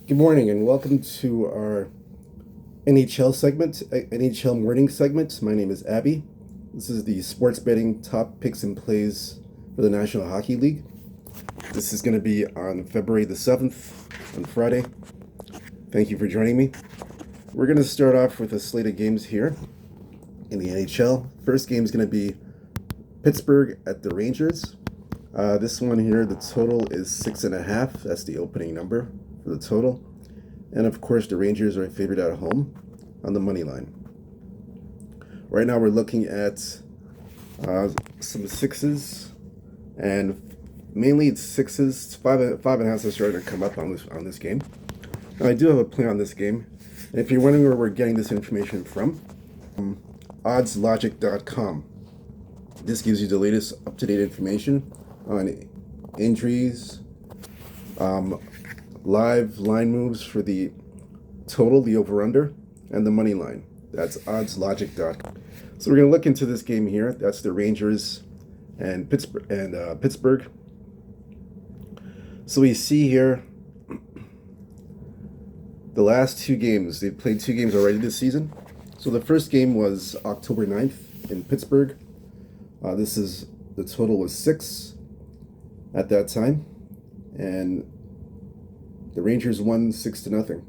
Good morning and welcome to our NHL segment, NHL morning segment. My name is Abby. This is the sports betting top picks and plays for the National Hockey League. This is going to be on February the 7th, on Friday. Thank you for joining me. We're going to start off with a slate of games here in the NHL. First game is going to be Pittsburgh at the Rangers. This one here, the total is 6.5. That's the opening number for the total. And of course, the Rangers are favored at home on the money line. Right now, we're looking at some sixes, and mainly it's sixes. Five and a half are starting to come up on this game. Now, I do have a play on this game, and if you're wondering where we're getting this information from, oddslogic.com. This gives you the latest up-to-date information on injuries, live line moves for the total, the over-under, and the money line. That's oddslogic.com. So we're going to look into this game here. That's the Rangers and Pittsburgh. So we see here the last two games. They've played two games already this season. So the first game was October 9th in Pittsburgh. The total was 6 at that time, and the Rangers won 6-0,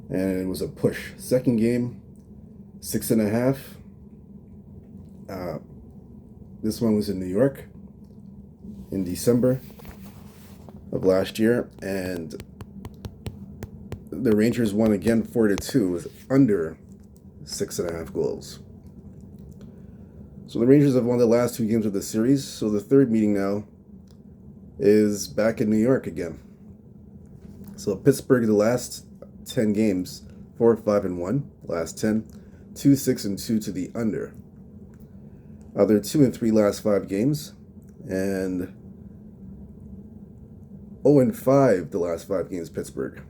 and it was a push. Second game, 6.5. This one was in New York in December of last year, and the Rangers won again 4-2 with under 6.5 goals. So the Rangers have won the last two games of the series. So the third meeting now is back in New York again. So Pittsburgh, the last 10 games, 4-5-1. Last 10, 2-6-2 to the under. They're 2-3 last 5 games, and 0-5 the last 5 games. Pittsburgh.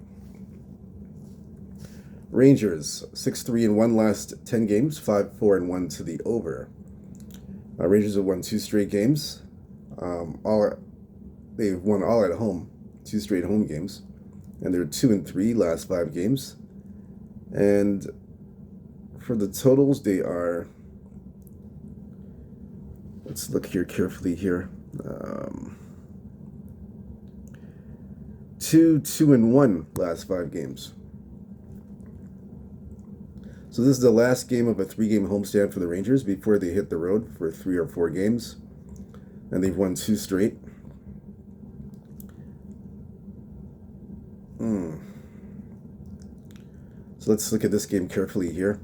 Rangers 6-3-1 last 10 games, 5-4-1 to the over. Rangers have won 2 straight games. They've won all at home, 2 straight home games, and they're 2-3 last 5 games. And for the totals, they are. Let's look here carefully here. 2-1 last 5 games. So this is the last game of a 3-game homestand for the Rangers before they hit the road for 3 or 4 games. And they've won 2 straight. So let's look at this game carefully here.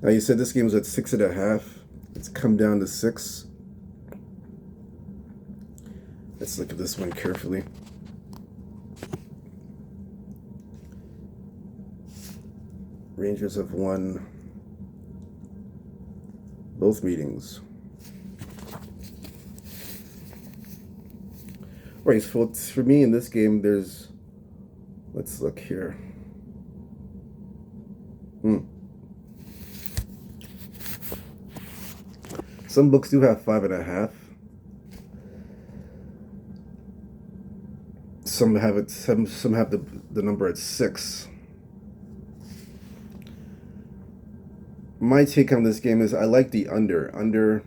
Now you said this game was at 6.5. It's come down to 6. Let's look at this one carefully. Rangers have won both meetings. Right, so for me in this game, let's look here. Some books do have 5.5. Some have it. Some have the number at 6. My take on this game is I like the under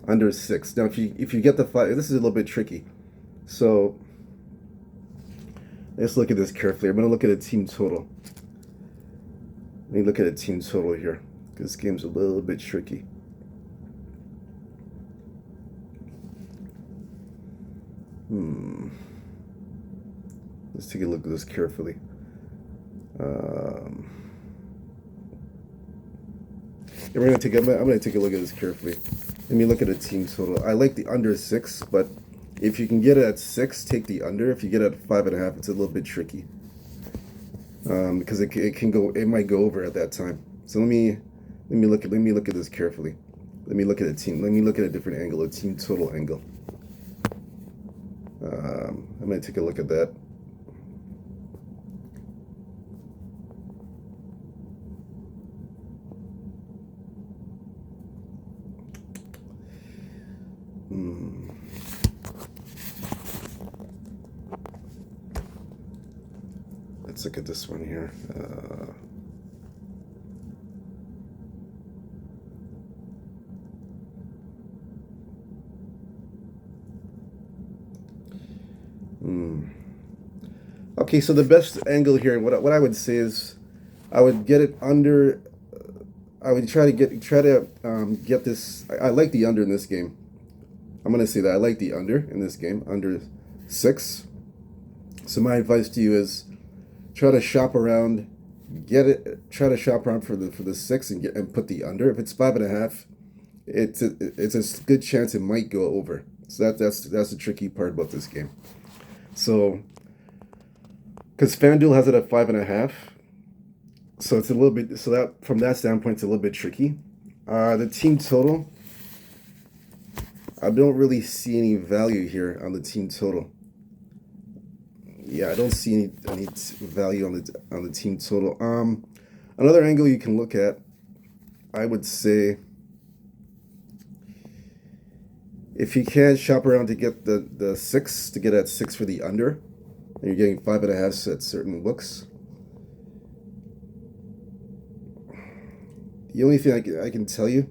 6. Now, if you get the 5, this is a little bit tricky. So let's look at this carefully. I'm going to look at a team total. Let me look at a team total here. This game's a little bit tricky. Let's take a look at this carefully. I'm gonna take a look at this carefully. Let me look at a team total. I like the under 6, but if you can get it at 6, take the under. If you get it at 5.5, it's a little bit tricky. Because it might go over at that time. So let me look at this carefully. Let me look at a different angle, a team total angle. I'm gonna take a look at that. Let's look at this one here. Okay, so the best angle here, what I would say is, I would get it under. I would try to get this. I like the under in this game. I'm gonna say that I like the under in this game, under 6. So my advice to you is, try to shop around, try to shop around for the 6 and put the under. If it's 5.5, it's a good chance it might go over. So that's the tricky part about this game. So, because FanDuel has it at 5.5, so it's a little bit. So that from that standpoint, it's a little bit tricky. The team total, I don't really see any value here on the team total. Yeah, I don't see any value on the team total. Another angle you can look at, I would say, if you can shop around to get the 6, to get at 6 for the under, and you're getting 5.5 at certain books. The only thing I can tell you,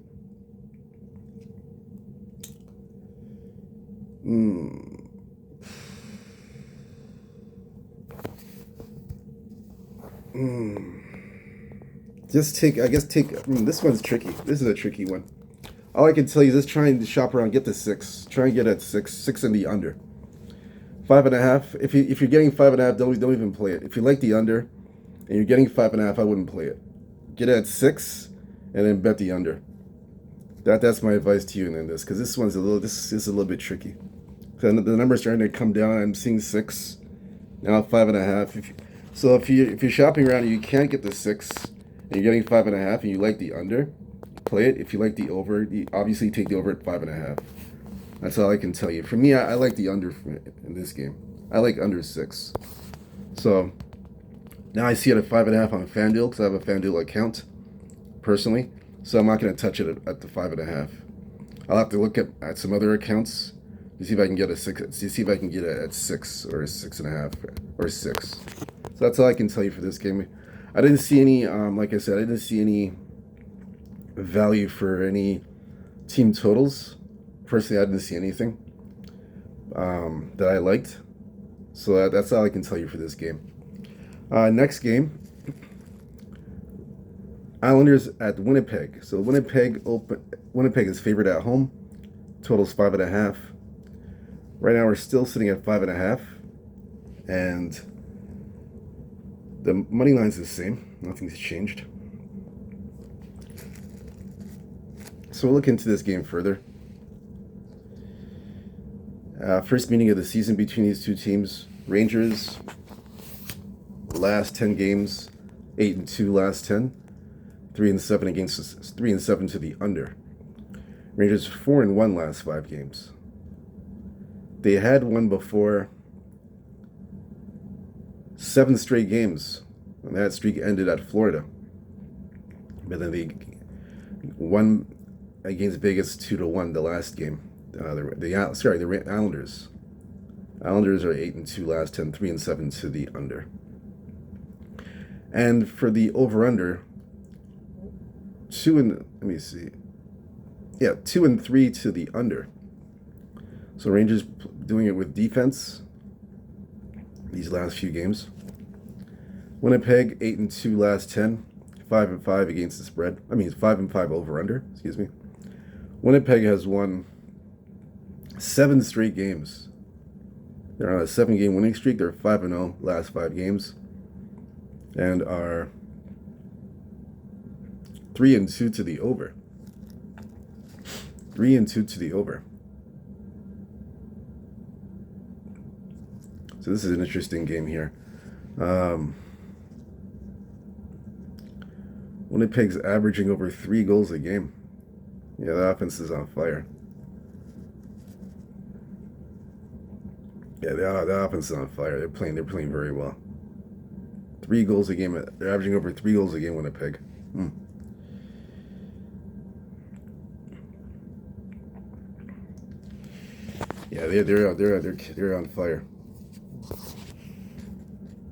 just take. This one's tricky. This is a tricky one. All I can tell you is just trying to shop around, get the 6. Try and get at 6 in the under. 5.5. If you're getting 5.5, don't even play it. If you like the under, and you're getting 5.5, I wouldn't play it. Get it at 6, and then bet the under. That's my advice to you in this, because this one's this is a little bit tricky. The number's starting to come down. I'm seeing 6 now, 5.5. So if you're shopping around and you can't get the 6, and you're getting 5.5, and you like the under, play it. If you like the over, you obviously take the over at 5.5. That's all I can tell you. For me, I like the under in this game. I like under 6. So now I see it at 5.5 on FanDuel, because I have a FanDuel account personally. So I'm not going to touch it at the 5.5. I'll have to look at some other accounts to see if I can get a 6. To see if I can get it at 6 or 6.5 or 6. So that's all I can tell you for this game. I didn't see any. Like I said, I didn't see any value for any team totals. Personally, I didn't see anything that I liked. So that's all I can tell you for this game. Next game, Islanders at Winnipeg. So Winnipeg is favored at home. Total's 5.5. Right now we're still sitting at 5.5, and the money line's the same. Nothing's changed. So we'll look into this game further. First meeting of the season between these two teams. Rangers, last 10 games, 8-2 last 10, 3-7 against 3-7 to the under. Rangers 4-1 last 5 games. They had won before 7 straight games, and that streak ended at Florida. But then they won against Vegas 2-1 the last game. The Islanders. Islanders are 8-2 last 10, 3-7 to the under. And for the over/under, 2 and 3 to the under. So Rangers doing it with defense these last few games. Winnipeg 8-2 last 10, 5-5 against the spread. 5-5 over/under. Excuse me. Winnipeg has won 7 straight games. They're on a 7-game winning streak. They're 5-0 last 5 games, and are 3-2 to the over. 3-2 to the over. So this is an interesting game here. Winnipeg's averaging over 3 goals a game. Yeah, the offense is on fire. Yeah, the offense is on fire. They're playing very well. 3 goals a game. They're averaging over 3 goals a game. Winnipeg. Yeah, they're on fire.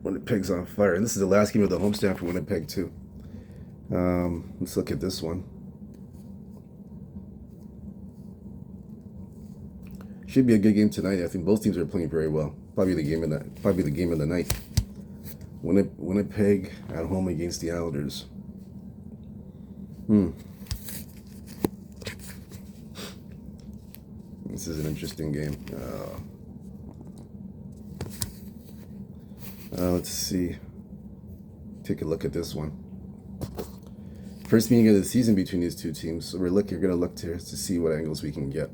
Winnipeg's on fire. And this is the last game of the homestand for Winnipeg, too. Let's look at this one. Should be a good game tonight. I think both teams are playing very well. Probably the game of the night. Winnipeg at home against the Islanders. This is an interesting game. Let's see. Take a look at this one. First meeting of the season between these two teams. So we're going to look to see what angles we can get.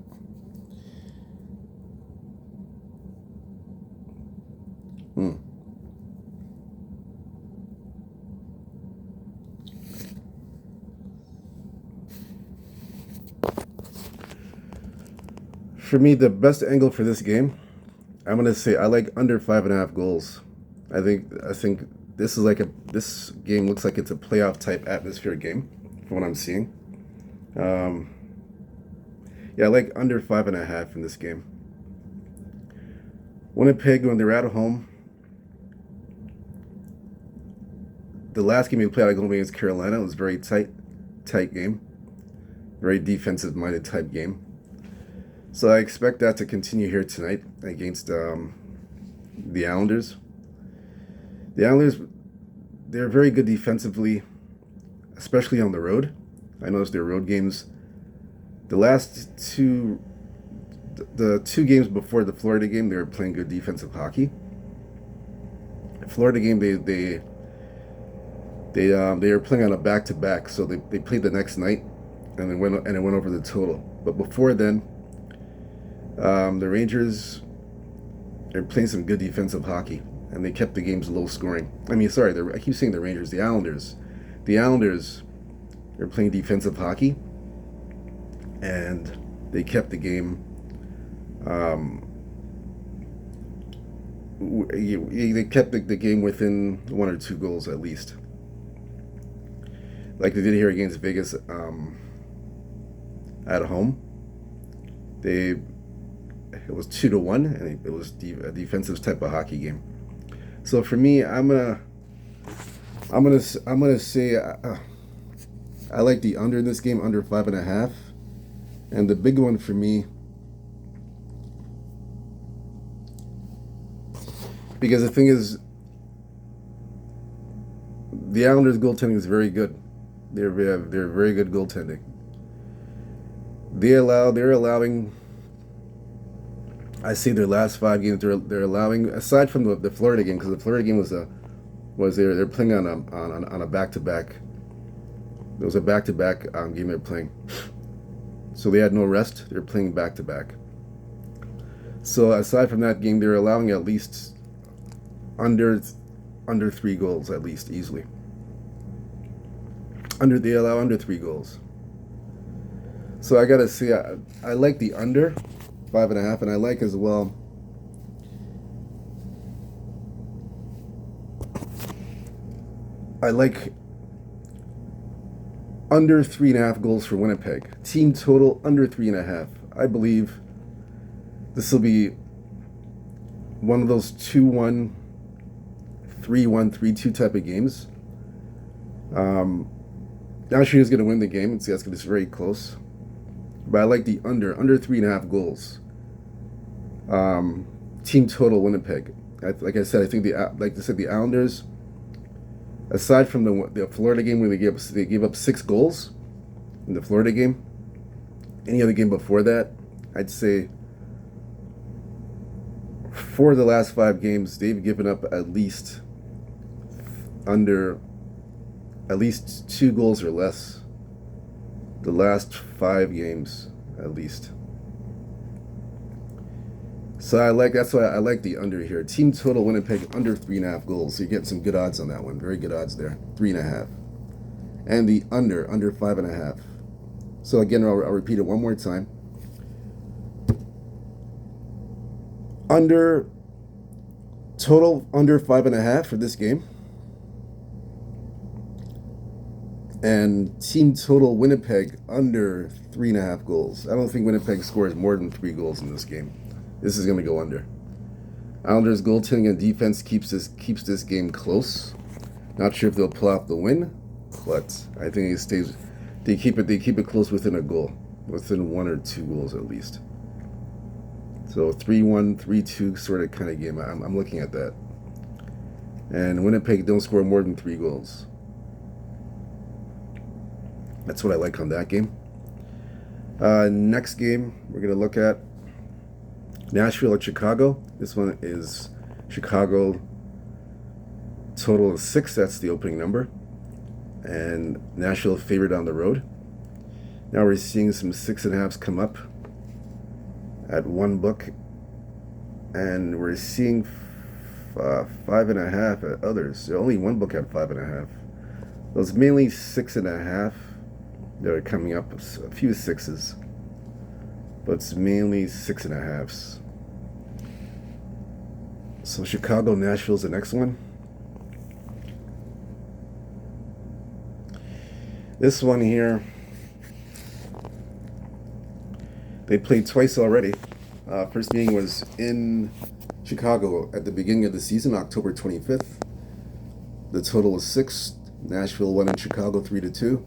For me, the best angle for this game, I'm gonna say I like under 5.5 goals. I think this game looks like it's a playoff type atmosphere game, from what I'm seeing. Yeah, I like under 5.5 in this game. Winnipeg, when they're at home, the last game we played at home against Carolina was a very tight game, very defensive minded type game. So I expect that to continue here tonight against the Islanders. The Islanders, they're very good defensively, especially on the road. I noticed their road games, the two games before the Florida game, they were playing good defensive hockey. The Florida game, they were playing on a back-to-back, so they played the next night, and it went over the total. But before then, the Rangers are playing some good defensive hockey, and they kept the games low scoring. I keep saying the Rangers, the Islanders. The Islanders are playing defensive hockey, and they kept the game. They kept the game within 1 or 2 goals at least, like they did here against Vegas at home. It was 2-1, and it was a defensive type of hockey game. So for me, I'm gonna say I like the under in this game, under 5.5, and the big one for me, because the thing is, the Islanders' goaltending is very good. They're very good goaltending. They're allowing. I see their last 5 games. They're allowing, aside from the Florida game, because the Florida game they're playing on a back-to-back. It was a back-to-back game they're playing, so they had no rest. They're playing back-to-back. So aside from that game, they're allowing at least under 3 goals at least easily. They allow under 3 goals. So I gotta say I like the under 5.5, and I like as well. I like under 3.5 goals for Winnipeg. Team total under 3.5. I believe this will be one of those 2-1, 3-1, 3-2 type of games. Not sure who's going to win the game. It's very close. But I like the under 3.5 goals. Team total Winnipeg. Like I said, I think the Islanders, aside from the Florida game where they gave up 6 goals in the Florida game, any other game before that, I'd say for the last 5 games they've given up at least 2 goals or less. The last 5 games at least. So that's why I like the under here. Team total Winnipeg under 3.5 goals. So you get some good odds on that one. Very good odds there. 3.5. And the under 5.5. So again, I'll repeat it one more time. Total under 5.5 for this game. And team total Winnipeg under 3.5 goals. I don't think Winnipeg scores more than 3 goals in this game. This is going to go under. Islanders goaltending and defense keeps this game close. Not sure if they'll pull out the win, but I think it stays. They keep it close within a goal, within 1 or 2 goals at least. So 3-1, 3-2 sort of kind of game. I'm looking at that. And Winnipeg don't score more than 3 goals. That's what I like on that game. Next game we're gonna look at Nashville at Chicago. This one is Chicago. Total of 6. That's the opening number. And Nashville favored on the road. Now we're seeing some 6.5s come up at one book, and we're seeing 5.5 at others. Only one book had 5.5. Those mainly 6.5 that are coming up. A few 6s, but it's mainly 6.5s. So Chicago, Nashville's the next one. This one here, they played twice already. First meeting was in Chicago at the beginning of the season, October 25th. The total was 6. Nashville won in Chicago 3-2,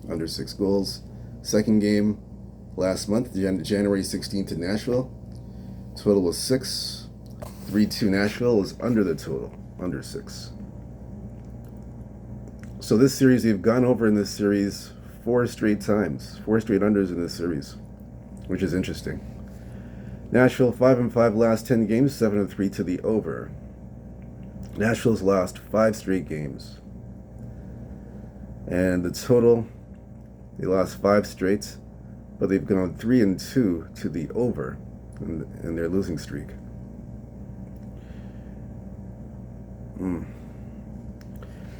under 6 goals. Second game last month, January 16th in Nashville. Total was 6. 3-2 Nashville was under the total, under 6. So this series, they've gone over in this series 4 straight times, 4 straight unders in this series, which is interesting. Nashville 5-5 last 10 games, 7-3 to the over. Nashville's lost 5 straight games. And the total, they lost 5 straight, but they've gone 3-2 to the over in their losing streak.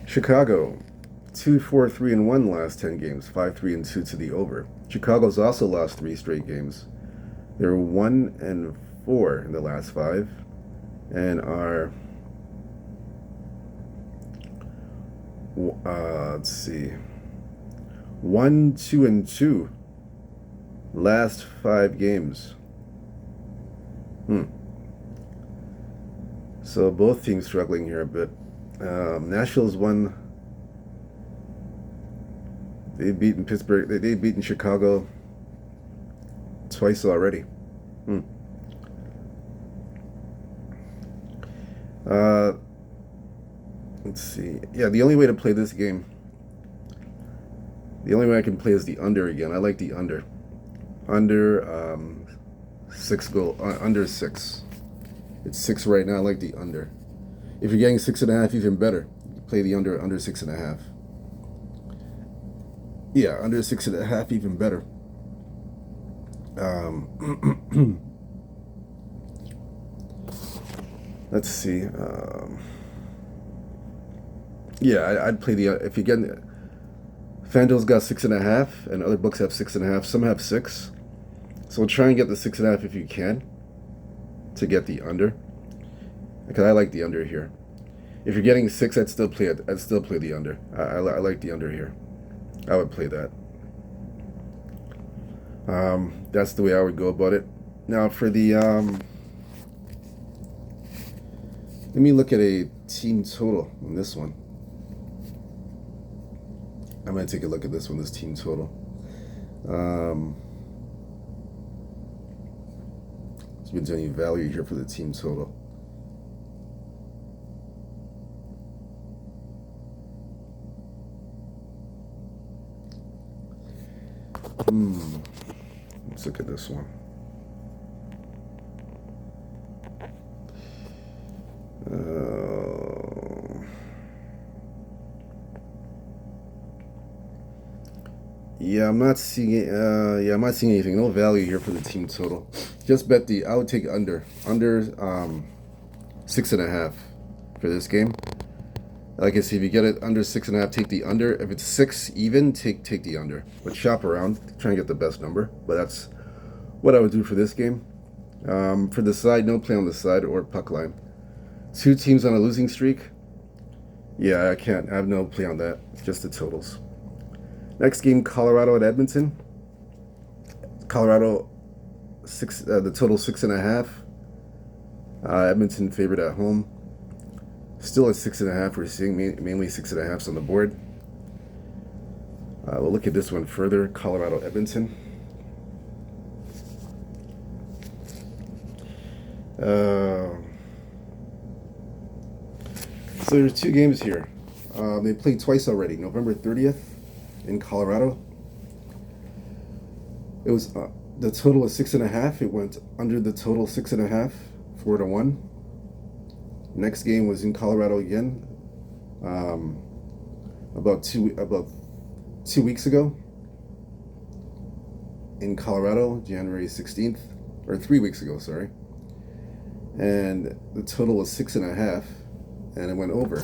Chicago 2-4-3-1 last 10 games, 5-3-2 to the over. Chicago's also lost 3 straight games. They're 1-4 in the last 5, and are let's see, 1-2-2 last 5 games. So both teams struggling here a bit. Nashville's won. They've beaten Pittsburgh. They've beaten Chicago twice already. Let's see. Yeah, the only way to play this game, the only way I can play is the under again. I like the under. Under 6 goal. Under 6. It's 6 right now. I like the under. If you're getting 6.5, even better. Play the under 6.5. Yeah, under 6.5, even better. Let's see. Yeah, I'd play the, if you get, FanDuel's got 6.5, and other books have 6.5. Some have 6. So try and get the 6.5 if you can, to get the under. Because I like the under here. If you're getting 6, I'd still play it. I'd still play the under. I like the under here. I would play that. That's the way I would go about it. Now for the let me look at a team total on this one. I'm gonna take a look at this one. This team total. See if there's any value here for the team total. Let's look at this one. Yeah, I'm not seeing. I'm not seeing anything. No value here for the team total. Just bet the. I would take under 6.5 for this game. Like I said, if you get it under 6.5, take the under. If it's 6 even, take the under. But shop around, try and get the best number. But that's what I would do for this game. For the side, no play on the side or puck line. 2 teams on a losing streak. Yeah, I can't. I have no play on that. Just the totals. Next game, Colorado at Edmonton. Colorado 6. The total 6.5. Edmonton favored at home. Still at 6.5. We're seeing mainly 6.5s on the board. We'll look at this one further. Colorado, Edmonton. So there's two games here. They played twice already. November 30th in Colorado. It was the total was 6.5. It went under the total 6.5, 4-1. Next game was in Colorado again. About two weeks ago in Colorado, January 16th, or 3 weeks ago, sorry. And the total was 6.5, and it went over.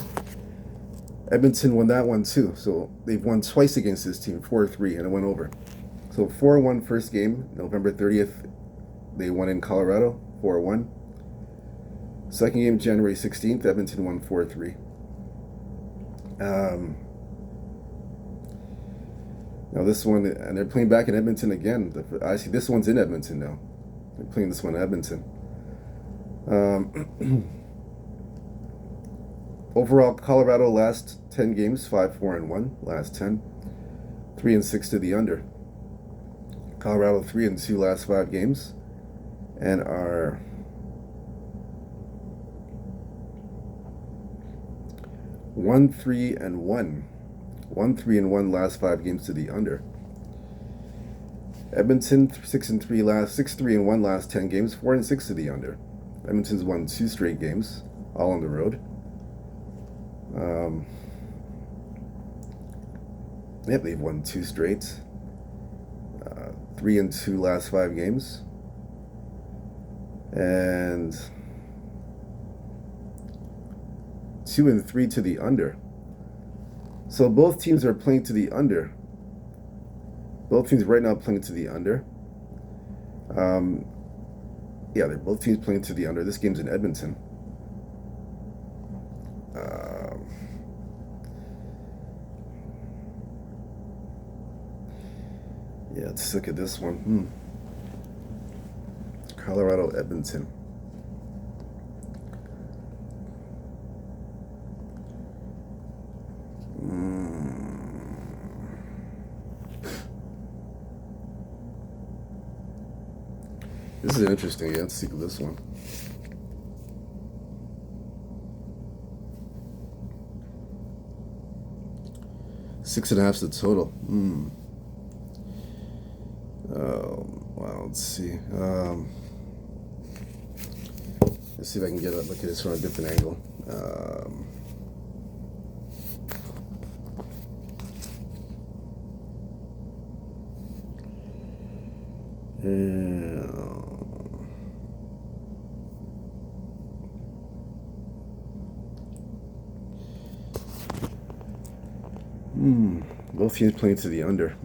Edmonton won that one too, so they've won twice against this team, 4-3, and it went over. So 4-1 first game, November 30th, they won in Colorado, 4-1. Second game, January 16th, Edmonton won 4-3. Now this one, and they're playing back in Edmonton again. I see this one's in Edmonton now. They're playing this one in Edmonton. Overall, Colorado last 10 games, 5-4-1. Last 10, 3-6 to the under. Colorado 3-2 last 5 games, and are 1-3-1. 1-3-1 last 5 games to the under. Edmonton 6-3-1 last 10 games, 4-6 to the under. Edmonton's won 2 straight games, all on the road. Yep, they've won 2 straight. 3-2 last 5 games, and 2-3 to the under. So both teams are playing to the under. Both teams right now playing to the under. Yeah, they're both teams playing to the under. This game's in Edmonton. Yeah, let's look at this one. Colorado, Edmonton. This is interesting. Yeah, let's see this one. Six and a half's the total. Well, let's see. Let's see if I can get a look at this from a different angle. Both teams playing to the under.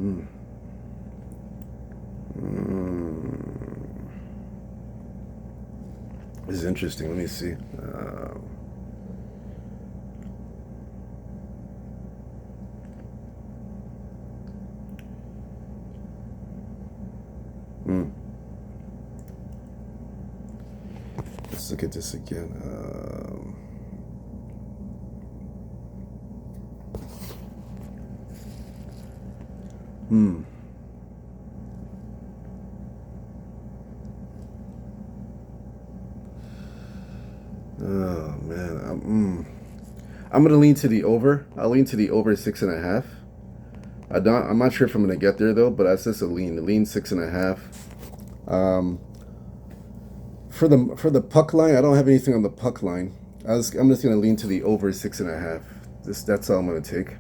This is interesting. Let me see. Let's look at this again. Oh man, I'm gonna lean to the over. I'll lean to the over 6.5. I'm not sure if I'm gonna get there though, but that's just a lean. The lean 6.5. For the puck line, I don't have anything on the puck line. I'm just gonna lean to the over 6.5. That's all I'm gonna take.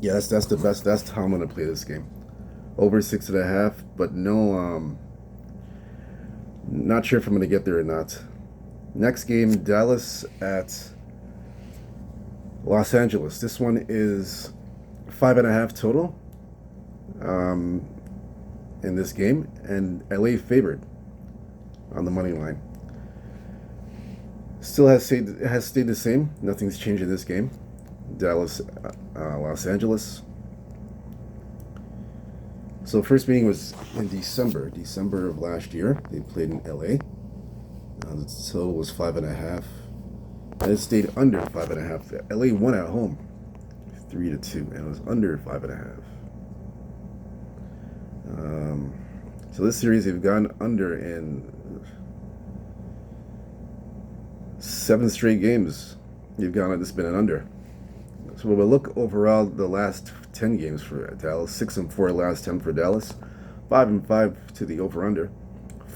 Yeah, that's the best. That's how I'm gonna play this game. Over 6.5, but no. Not sure if I'm gonna get there or not. Next game, Dallas at Los Angeles. This one is 5.5 total. In this game, and LA favored on the money line. Still has stayed the same. Nothing's changed in this game. Dallas, Los Angeles. So first meeting was in December of last year. They played in LA. The total was 5.5. And it stayed under 5.5. LA won at home 3-2, and it was under 5.5. So this series they've gone under in 7 straight games. It's been an under. So we'll look overall the last 10 games for Dallas. 6-4 last 10 for Dallas. 5-5 to the over/under.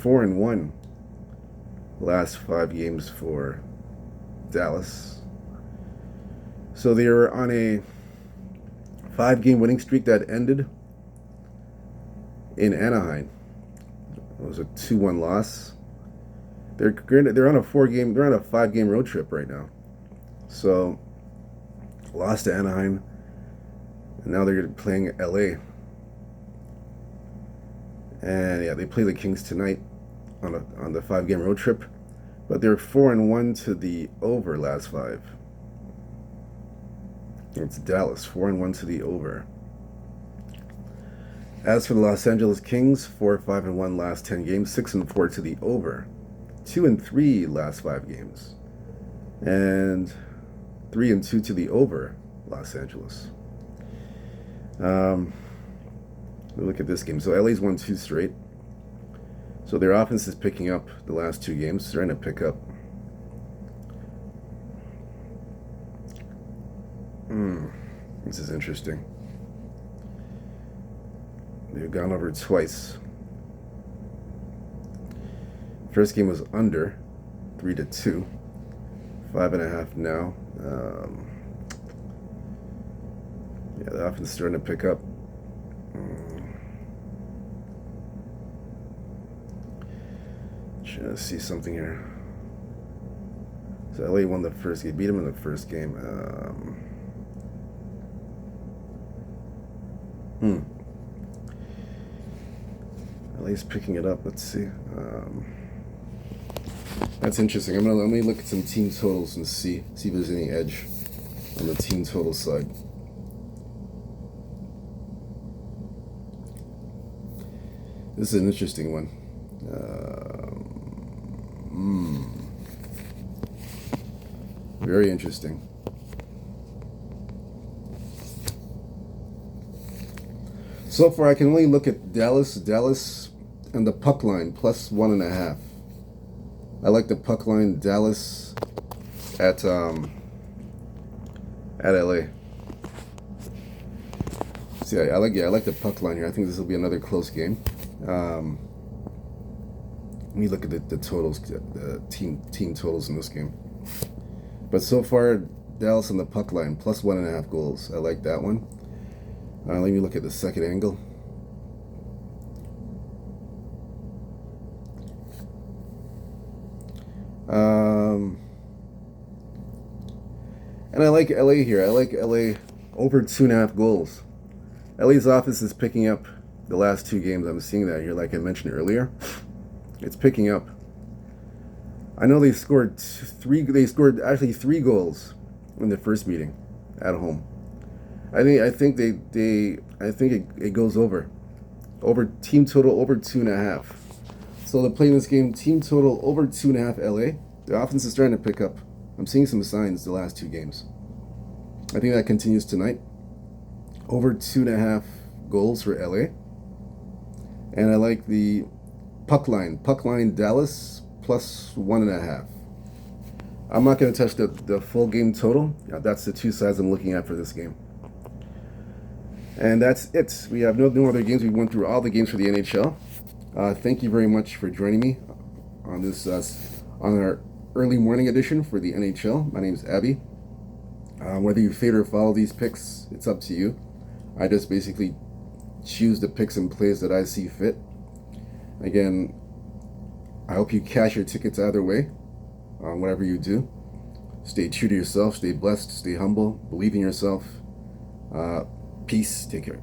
4-1 last 5 games for Dallas. So they were on a 5-game winning streak that ended in Anaheim. It was a 2-1 loss. They're on a 5-game road trip right now. So lost to Anaheim, and now they're playing LA. And yeah, they play the Kings tonight on the 5-game road trip. But they're 4-1 to the over last 5. It's Dallas, 4-1 to the over. As for the Los Angeles Kings, 4-5-1 last 10 games, 6-4 to the over. 2-3 last 5 games, and 3-2 to the over. Los Angeles. Look at this game. So LA's won 2 straight. So their offense is picking up the last 2 games. They're trying to pick up. This is interesting. They've gone over twice. First game was under 3-2. 5.5 now. Yeah, the offense is starting to pick up. Trying to see something here. So LA won the first game, beat them in the first game. LA's picking it up. Let's see. That's interesting. Let me look at some team totals and see if there's any edge on the team total side. This is an interesting one. Very interesting. So far, I can only look at Dallas, and the puck line plus 1.5. I like the puck line Dallas at LA. See, I like the puck line here. I think this will be another close game. Let me look at the totals, the team totals in this game. But so far, Dallas on the puck line plus 1.5 goals. I like that one. Let me look at the second angle. And I like LA here. I like LA over 2.5 goals. LA's offense is picking up the last 2 games. I'm seeing that here, like I mentioned earlier. It's picking up. I know they scored 3 goals in the first meeting at home. I think it goes over team total over 2.5. So they're playing this game team total over 2.5 LA. The offense is starting to pick up. I'm seeing some signs the last 2 games. I think that continues tonight. Over 2.5 goals for LA. And I like the puck line Dallas plus 1.5. I'm not going to touch the full game total. That's the 2 sides I'm looking at for this game. And that's it. We have no other games. We went through all the games for the NHL. Thank you very much for joining me on this on our early morning edition for the NHL. My name is Abby. Whether you fade or follow these picks, it's up to you. I just basically choose the picks and plays that I see fit. Again, I hope you cash your tickets either way, whatever you do. Stay true to yourself, stay blessed, stay humble, believe in yourself. Peace, take care.